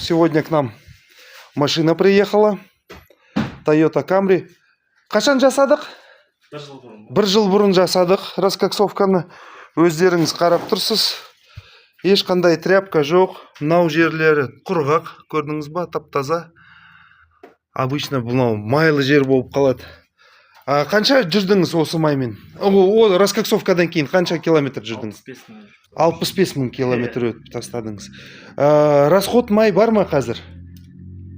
сегодня к нам машина приехала. Toyota Camry. Қашан жасадық? Бір жыл бұрын жасадық раскоксовканы. Өздеріңіз қарап тұрсыз. Ешқандай тряпка жоқ. Мынау жерлері құрғақ. Көрдіңіз ба? Тап-таза. Обычно бұл майлы жер болып қалады. Қанша жүрдіңіз осы маймен? Раскоксовкадан кейін қанша километр жүрдіңіз? 65 мың километр өтіп тастадыңыз. Расход май бар ма қазір?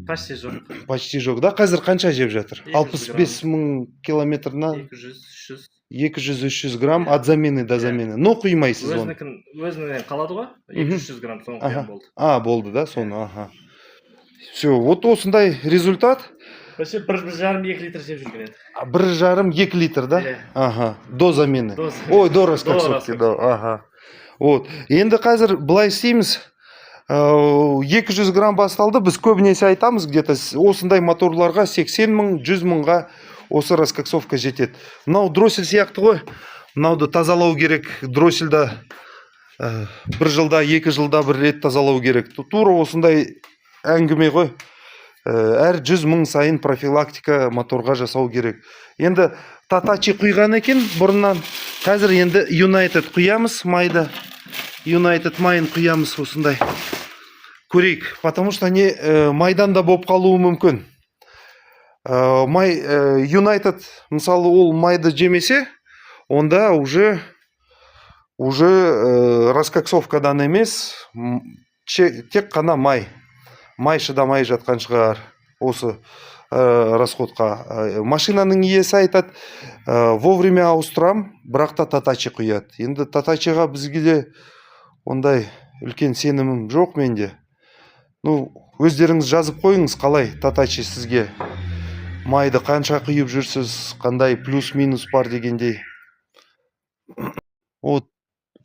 Почти жоқ. Почти жоқ, да? Қазір қанша жеп жатыр? 65 мың километрнан 200-300 грамм от замены до замены. Но құймайсыз оны. Өзінен қалады ғой? 200 грамм соны құям болды. Болды да, соны, Все, вот осындай результат. Вообще 1,5-2 литр жеп жүрген еді. 1,5-2 литр, да? До замены. Ой, до раскоксовки, да. Вот. Енді қазір былай істейміз. 200 грамм басталды. Біз көбінесе айтамыз, где-то осындай моторларға 80 мың, 100 мыңға осы раскоксовка жетеді. Мынау дроссель сияқты ғой. Мынауды тазалау керек. Дроссельді 1 жылда, 2 жылда бір рет тазалау керек. Тура осындай әңгіме ғой. Әр 100 мың сайын профилактика моторға жасау керек. Енді Татачи құйған екен бұрыннан. Қазір енді United құямыз майды. United майын құямыз осындай. Көрейік, потому что майдан да болып қалуы мүмкін. United, мысалы, ол майды жемесе, онда уже раскоксовкадан емес, тек қана май шыдамай жатқан шығар осы расходқа. Машинаның иесі айтады, вовремя ауыстырам, бірақ та Татачи құяды. Енді Татачиға бізге де ондай үлкен сенімім жоқ менде. Өздеріңіз жазып қойыңыз, қалай Татачи сізге майды қанша құйып жүрсіз, қандай плюс-минус бар дегендей.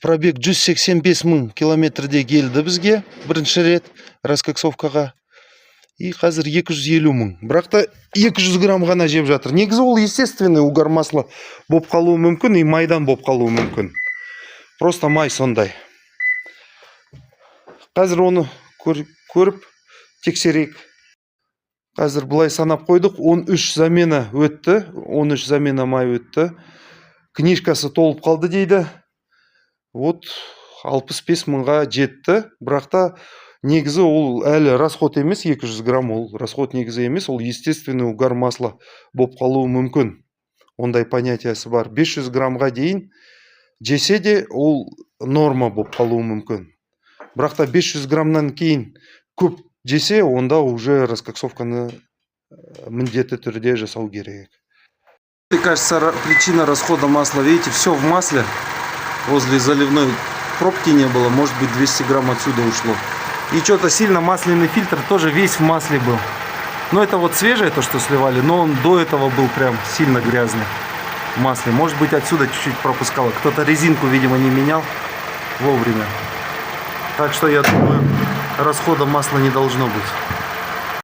Пробег 185 мың километрде келді бізге бірінші рет раскоксовкаға. И қазір 250 мың. Бірақ та 200 грамм ғана жеп жатыр. Негізі ол естественный угар масла болып қалуы мүмкін, и майдан болып қалуы мүмкін. Просто май сондай. Қазір оны көріп тексерейік. Қазір бұлай санап қойдық. 13 замена өтті. 13 замена май өтті. Книжкасы толып қалды дейді. 65 мыңға жетті. Бірақ та негізі ол әлі расход емес, 200 грамм ол расход негізі емес, ол естественный угар масла болып қалуы мүмкін. Ондай понятиясы бар. 500 граммға дейін жесе де ол норма болып қалуы мүмкін. Бірақ та 500 граммнан кейін көп жесе, онда уже раскоксовканы міндетті түрде жасау керек. Мне кажется, причина расхода масла, видите, все в масле. Возле заливной пробки не было, может быть 200 грамм отсюда ушло. И что-то сильно масляный фильтр тоже весь в масле был. Но это вот свежее то, что сливали, но он до этого был прям сильно грязный в масле. Может быть отсюда чуть-чуть пропускало. Кто-то резинку, видимо, не менял вовремя. Так что я думаю, расхода масла не должно быть.